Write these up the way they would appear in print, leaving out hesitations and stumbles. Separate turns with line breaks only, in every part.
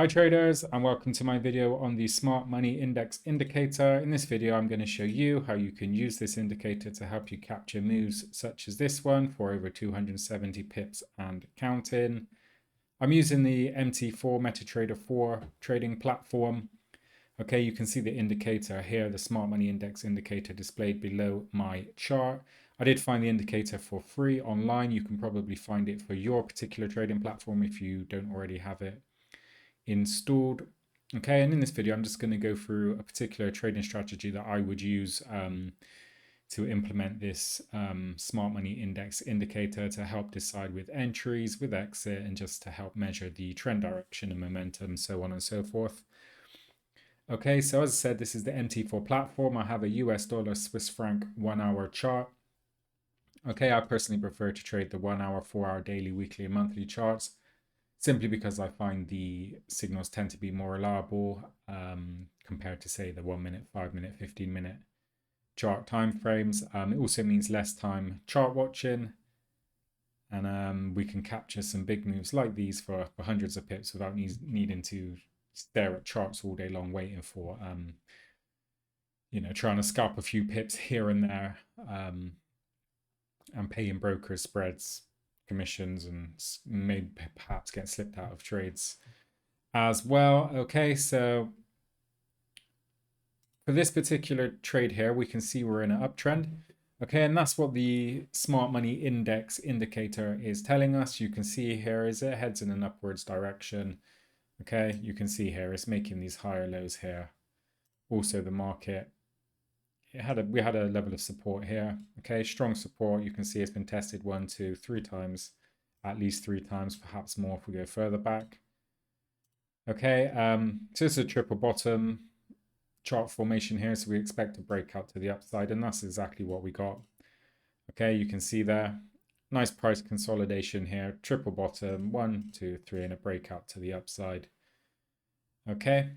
Hi traders, and welcome to my video on the Smart Money Index indicator. In this video, I'm going to show you how you can use this indicator to help you capture moves such as this one for over 270 pips and counting. I'm using the MT4 MetaTrader 4 trading platform. Okay, you can see the indicator here, the Smart Money Index indicator displayed below my chart. I did find the indicator for free online. You can probably find it for your particular trading platform if you don't already have it installed. Okay, and in this video, I'm just going to go through a particular trading strategy that I would use to implement this Smart Money Index indicator to help decide with entries, with exit, and just to help measure the trend direction and momentum, so on and so forth. Okay, so as I said, this is the MT4 platform. I have a US dollar Swiss franc 1 hour chart. Okay, I personally prefer to trade the 1 hour, 4 hour, daily, weekly, and monthly charts, simply because I find the signals tend to be more reliable compared to, say, the 1 minute, 5 minute, 15-minute chart time frames. It also means less time chart watching, and we can capture some big moves like these for hundreds of pips without needing to stare at charts all day long waiting for trying to scalp a few pips here and there, and paying brokers spreads, commissions, and maybe perhaps get slipped out of trades as well. Okay, so for this particular trade here, we can see we're in an uptrend. Okay, and that's what the Smart Money Index indicator is telling us. You can see here is it heads in an upwards direction. Okay, you can see here it's making these higher lows here. Also, the market, we had a level of support here. Okay, strong support. You can see it's been tested 1, 2, 3 times, at least 3 times, perhaps more if we go further back. Okay, so it's a triple bottom chart formation here, so we expect a breakout to the upside, and that's exactly what we got. Okay, you can see there, nice price consolidation here, triple bottom, 1, 2, 3, and a breakout to the upside. Okay,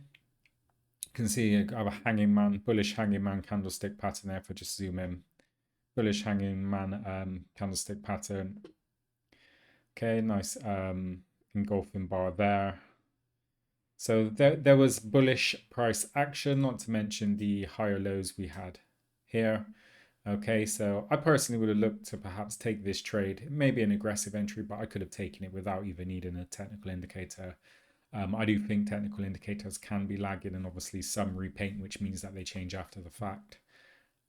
you can see I have a hanging man, bullish hanging man candlestick pattern there. If I just zoom in, bullish hanging man candlestick pattern. Okay, nice engulfing bar there. So there was bullish price action, not to mention the higher lows we had here. Okay, so I personally would have looked to perhaps take this trade, maybe an aggressive entry, but I could have taken it without even needing a technical indicator. I do think technical indicators can be lagging, and obviously some repaint, which means that they change after the fact.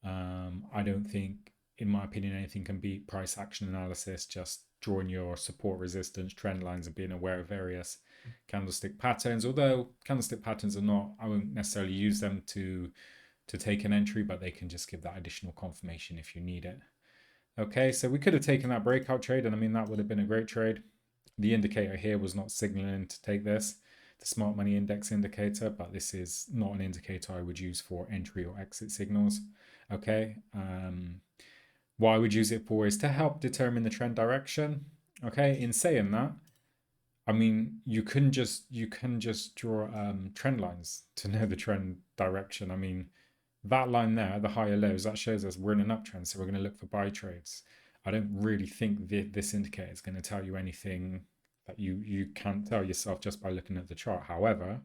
I don't think, in my opinion, anything can beat price action analysis, just drawing your support, resistance, trend lines, and being aware of various candlestick patterns. Although candlestick patterns are not, I won't necessarily use them to take an entry, but they can just give that additional confirmation if you need it. Okay, so we could have taken that breakout trade, and I mean, that would have been a great trade. The indicator here was not signaling to take this, the Smart Money Index indicator, but this is not an indicator I would use for entry or exit signals. Okay, what I would use it for is to help determine the trend direction. Okay, in saying that, I mean, you can just draw trend lines to know the trend direction. I mean, that line there, the higher lows, that shows us we're in an uptrend, so we're going to look for buy trades. I don't really think this indicator is going to tell you anything that you can't tell yourself just by looking at the chart. However,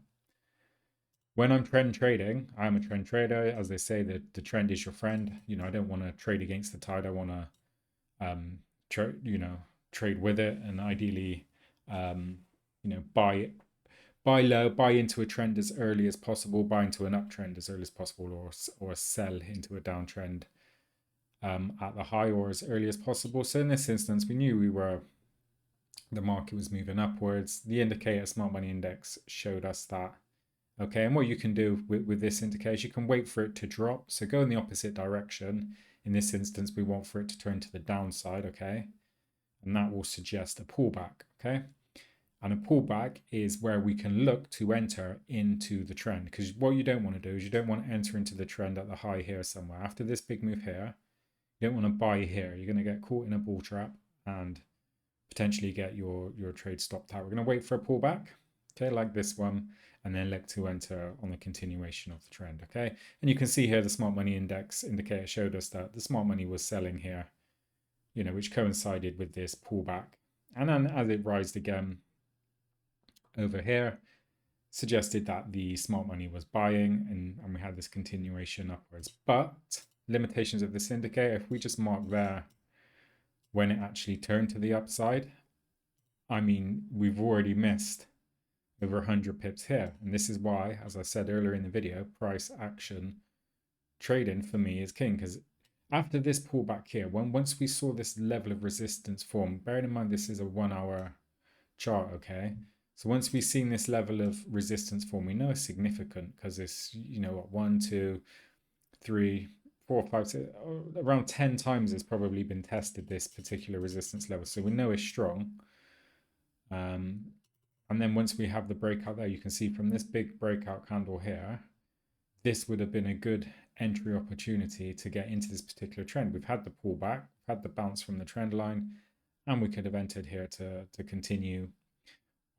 when I'm trend trading, I'm a trend trader. As they say, the trend is your friend. You know, I don't want to trade against the tide. I want to, trade with it, and ideally, buy low, buy into a trend as early as possible, buy into an uptrend as early as possible, or sell into a downtrend at the high or as early as possible. So in this instance, we knew the market was moving upwards. The indicator, Smart Money Index, showed us that. Okay, and what you can do with this indicator, you can wait for it to drop. So go in the opposite direction. In this instance, we want for it to turn to the downside, okay? And that will suggest a pullback, okay? And a pullback is where we can look to enter into the trend, because what you don't want to do is you don't want to enter into the trend at the high here somewhere. After this big move here, you don't want to buy here. You're going to get caught in a bull trap and potentially get your trade stopped out. We're going to wait for a pullback, okay, like this one, and then look to enter on the continuation of the trend, okay? And you can see here the Smart Money Index indicator showed us that the smart money was selling here, which coincided with this pullback. And then as it rised again over here, suggested that the smart money was buying, and we had this continuation upwards. But limitations of this indicator, if we just mark there when it actually turned to the upside, I mean, we've already missed over 100 pips here. And this is why, as I said earlier in the video, price action trading for me is king, because after this pullback here, once we saw this level of resistance form, bearing in mind this is a 1 hour chart, okay? So once we've seen this level of resistance form, we know it's significant because it's, you know, what, 1, 2, 3, 4, 5, 6, around 10 times it's probably been tested, this particular resistance level. So we know it's strong. And then once we have the breakout there, you can see from this big breakout candle here, this would have been a good entry opportunity to get into this particular trend. We've had the pullback, had the bounce from the trend line, and we could have entered here to continue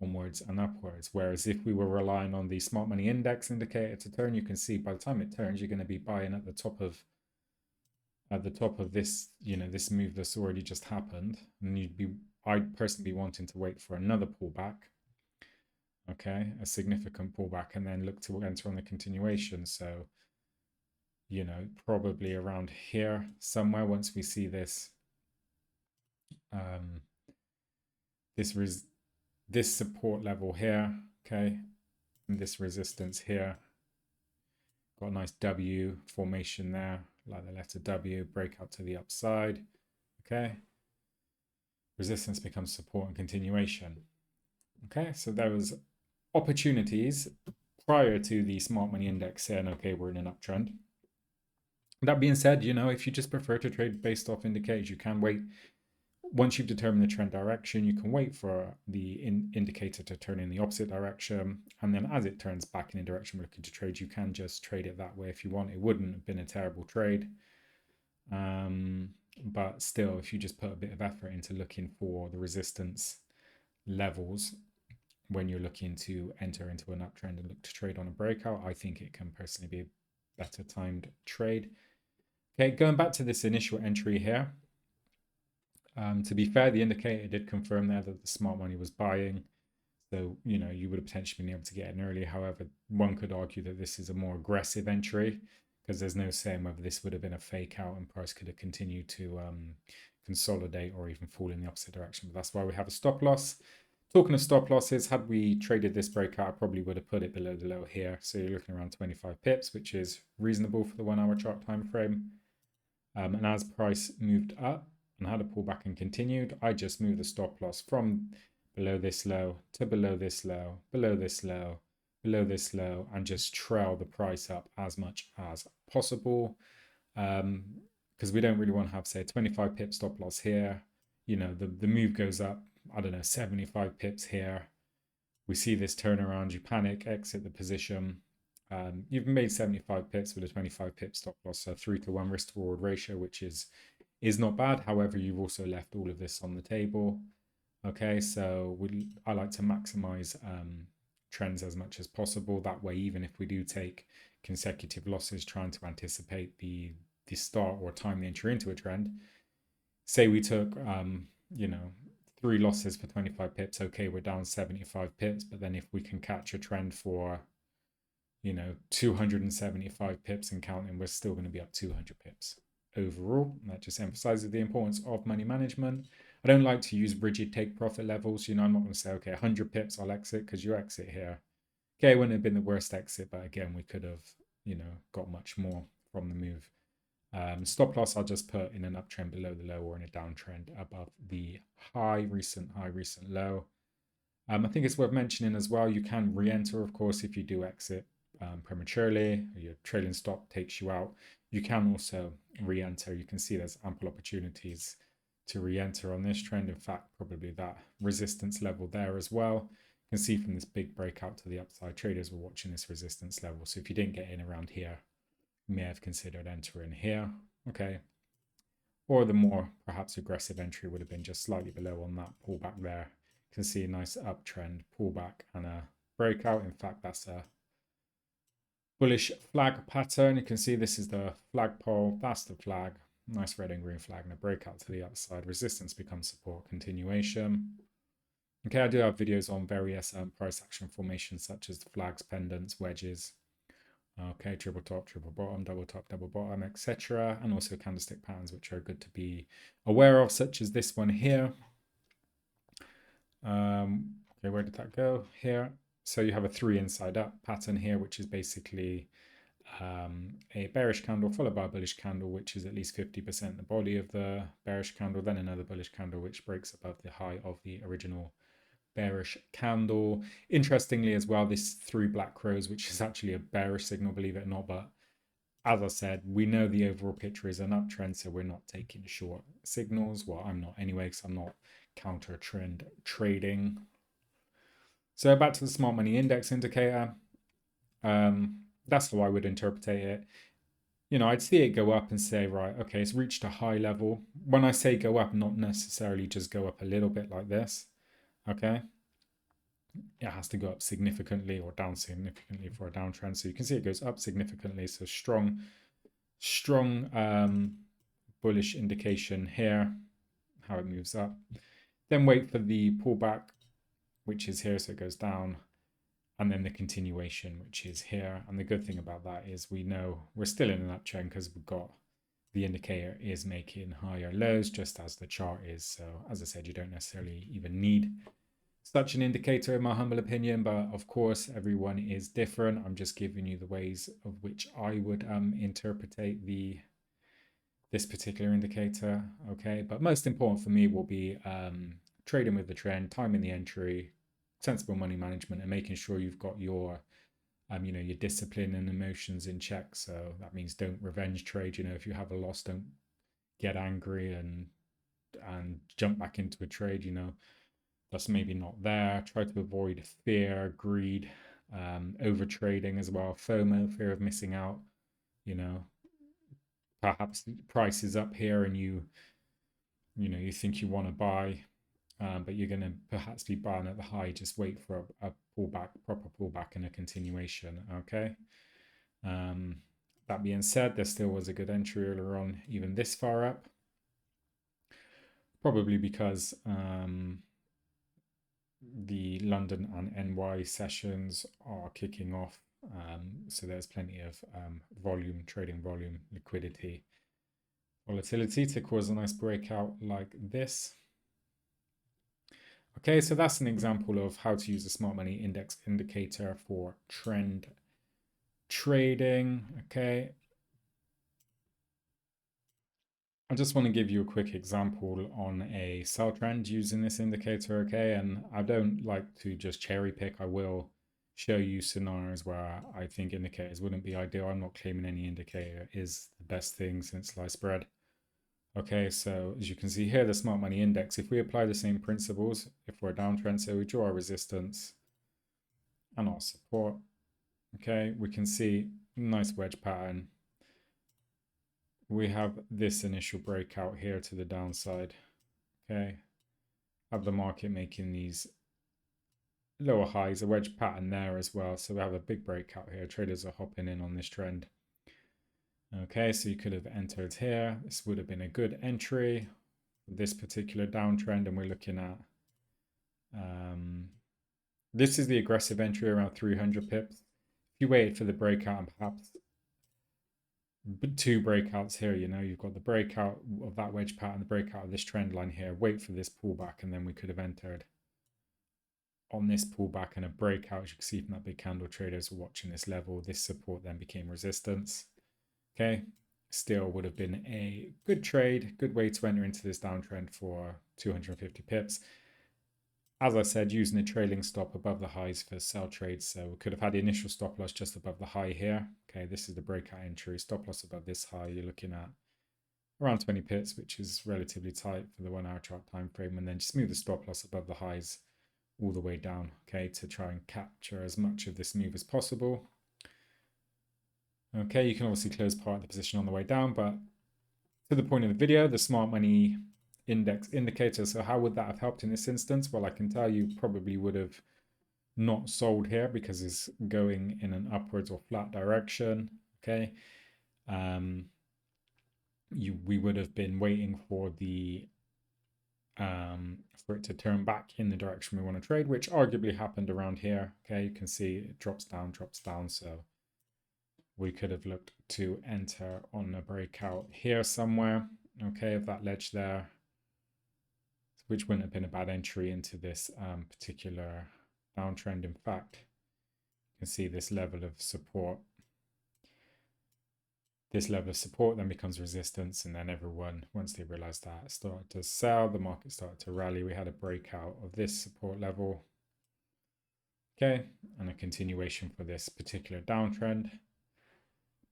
onwards and upwards. Whereas if we were relying on the smart money index indicator to turn, you can see by the time it turns, you're going to be buying at the top of this, you know, this move that's already just happened, and I'd personally be wanting to wait for another pullback, okay, a significant pullback, and then look to enter on the continuation. So, you know, probably around here somewhere, once we see this this support level here, okay, and this resistance here, got a nice W formation there, like the letter W, breakout to the upside, okay, resistance becomes support and continuation. Okay, so there was opportunities prior to the smart money index saying, okay, we're in an uptrend. That being said, you know, if you just prefer to trade based off indicators, you can wait. Once you've determined the trend direction, you can wait for the indicator to turn in the opposite direction. And then as it turns back in the direction we're looking to trade, you can just trade it that way if you want. It wouldn't have been a terrible trade. But still, if you just put a bit of effort into looking for the resistance levels when you're looking to enter into an uptrend and look to trade on a breakout, I think it can personally be a better timed trade. Okay, going back to this initial entry here. To be fair, the indicator did confirm there that the smart money was buying. So, you know, you would have potentially been able to get in early. However, one could argue that this is a more aggressive entry because there's no saying whether this would have been a fake out and price could have continued to consolidate or even fall in the opposite direction. But that's why we have a stop loss. Talking of stop losses, had we traded this breakout, I probably would have put it below the low here. So you're looking around 25 pips, which is reasonable for the 1 hour chart time frame. And as price moved up and had a pullback and continued, I just moved the stop loss from below this low to below this low, below this low, below this low, and just trail the price up as much as possible. Because we don't really want to have, say, a 25 pip stop loss here. You know, the move goes up, I don't know, 75 pips here. We see this turnaround, you panic, exit the position. You've made 75 pips with a 25 pip stop loss, so 3-to-1 risk to reward ratio, which is not bad. However, you've also left all of this on the table. Okay, so I like to maximize trends as much as possible. That way, even if we do take consecutive losses trying to anticipate the start or time the entry into a trend, say we took, you know, 3 losses for 25 pips, okay, we're down 75 pips, but then if we can catch a trend for, you know, 275 pips and counting, we're still going to be up 200 pips overall. And that just emphasizes the importance of money management. I don't like to use rigid take profit levels. You know, I'm not going to say, okay, 100 pips, I'll exit, because you exit here. Okay, it wouldn't have been the worst exit, but again, we could have, you know, got much more from the move. Stop loss, I'll just put in an uptrend below the low or in a downtrend above the recent low. I think it's worth mentioning as well, you can re-enter, of course, if you do exit prematurely, or your trailing stop takes you out. You can also re-enter. You can see there's ample opportunities to re-enter on this trend. In fact, probably that resistance level there as well. You can see from this big breakout to the upside, traders were watching this resistance level. So if you didn't get in around here, you may have considered entering here, okay? Or the more perhaps aggressive entry would have been just slightly below on that pullback there. You can see a nice uptrend, pullback, and a breakout. In fact, that's a bullish flag pattern. You can see this is the flagpole, that's the flag, nice red and green flag, and a breakout to the upside. Resistance becomes support, continuation. Okay, I do have videos on various price action formations such as flags, pendants, wedges. Okay, triple top, triple bottom, double top, double bottom, etc. And also candlestick patterns, which are good to be aware of, such as this one here. Okay, where did that go? Here. So you have a 3 inside up pattern here, which is basically a bearish candle followed by a bullish candle, which is at least 50% the body of the bearish candle, then another bullish candle, which breaks above the high of the original bearish candle. Interestingly as well, this 3 black crows, which is actually a bearish signal, believe it or not, but as I said, we know the overall picture is an uptrend, so we're not taking short signals. Well, I'm not anyway, because I'm not counter trend trading. So back to the smart money index indicator. That's how I would interpret it. You know, I'd see it go up and say, right, okay, it's reached a high level. When I say go up, not necessarily just go up a little bit like this. Okay. It has to go up significantly or down significantly for a downtrend. So you can see it goes up significantly. So strong bullish indication here, how it moves up. Then wait for the pullback, which is here. So it goes down. And then the continuation, which is here. And the good thing about that is we know we're still in an uptrend because we've got the indicator is making higher lows just as the chart is. So as I said, you don't necessarily even need such an indicator in my humble opinion, but of course everyone is different. I'm just giving you the ways of which I would interpret this particular indicator. Okay, but most important for me will be trading with the trend, timing the entry, sensible money management, and making sure you've got your your discipline and emotions in check. So that means don't revenge trade. You know, if you have a loss, don't get angry and jump back into a trade. You know, that's maybe not there. Try to avoid fear, greed, over trading as well, FOMO, fear of missing out. You know, perhaps the price is up here and you think you want to buy, but you're going to perhaps be buying at the high. Just wait for a pullback, proper pullback, and a continuation. Okay. That being said, there still was a good entry earlier on, even this far up. Probably because the London and NY sessions are kicking off. So there's plenty of trading volume, liquidity, volatility to cause a nice breakout like this. Okay, so that's an example of how to use a smart money index indicator for trend trading. Okay. I just want to give you a quick example on a sell trend using this indicator, okay? And I don't like to just cherry pick. I will show you scenarios where I think indicators wouldn't be ideal. I'm not claiming any indicator is the best thing since sliced bread. Okay, so as you can see here, the smart money index, if we apply the same principles, if we're a downtrend, so we draw our resistance and our support, okay, we can see nice wedge pattern. We have this initial breakout here to the downside. Okay, have the market making these lower highs, a wedge pattern there as well. So we have a big breakout here. Traders are hopping in on this trend. Okay, so you could have entered here. This would have been a good entry for this particular downtrend, and we're looking at this is the aggressive entry around 300 pips. If you waited for the breakout and perhaps 2 breakouts here, you've got the breakout of that wedge pattern, the breakout of this trend line here, wait for this pullback, and then we could have entered on this pullback and a breakout. As you can see from that big candle, traders were watching this level. This support then became resistance. Okay, still would have been a good trade, good way to enter into this downtrend for 250 pips. As I said, using a trailing stop above the highs for sell trades. So we could have had the initial stop loss just above the high here. Okay, this is the breakout entry. Stop loss above this high, you're looking at around 20 pips, which is relatively tight for the 1 hour chart time frame. And then just move the stop loss above the highs all the way down, okay, to try and capture as much of this move as possible. Okay, you can obviously close part of the position on the way down, but to the point of the video, the smart money index indicator. So how would that have helped in this instance? Well, I can tell you probably would have not sold here because it's going in an upwards or flat direction. Okay. We would have been waiting for the for it to turn back in the direction we want to trade, which arguably happened around here. Okay, you can see it drops down. So we could have looked to enter on a breakout here somewhere. Okay, of that ledge there, which wouldn't have been a bad entry into this particular downtrend. In fact, you can see this level of support. This level of support then becomes resistance, and then everyone, once they realized that, started to sell. The market started to rally. We had a breakout of this support level. Okay, and a continuation for this particular downtrend.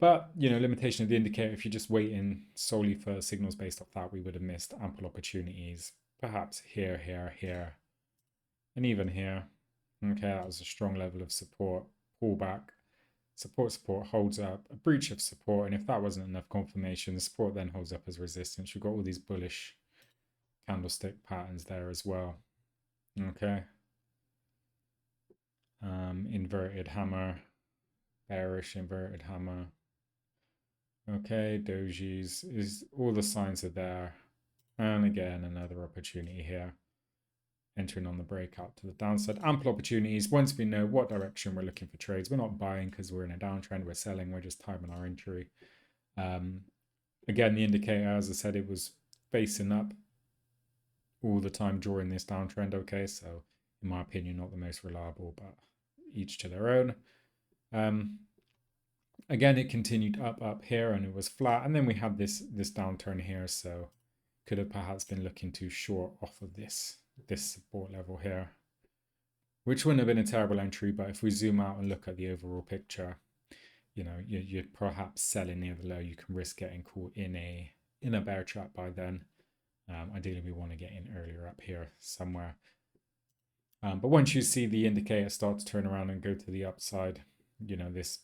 But, you know, limitation of the indicator, if you're just waiting solely for signals based off that, we would have missed ample opportunities. Perhaps here, and even here. Okay, that was a strong level of support. Pullback. Support holds up. A breach of support. And if that wasn't enough confirmation, the support then holds up as resistance. You've got all these bullish candlestick patterns there as well. Okay. Inverted hammer. Bearish inverted hammer. Okay, dojis, is all the signs are there. And again, another opportunity here. Entering on the breakout to the downside. Ample opportunities. Once we know what direction we're looking for trades, we're not buying because we're in a downtrend. We're selling. We're just timing our entry. Again, the indicator, as I said, it was facing up all the time during this downtrend. Okay, so in my opinion, not the most reliable, but each to their own. Again, it continued up here, and it was flat, and then we had this downturn here, so could have perhaps been looking to short off of this support level here, which wouldn't have been a terrible entry. But if we zoom out and look at the overall picture, you know, you'd perhaps selling near the low. You can risk getting caught in a bear trap by then. Ideally, we want to get in earlier up here somewhere. But once you see the indicator start to turn around and go to the upside, you know, this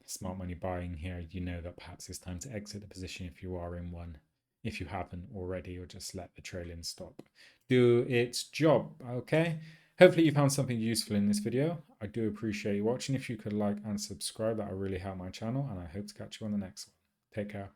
smart money buying here, you know that perhaps it's time to exit the position if you are in one, if you haven't already, or just let the trailing stop do its job. Okay, hopefully you found something useful in this video. I do appreciate you watching. If you could like and subscribe, that would really help my channel, and I hope to catch you on the next one. Take care.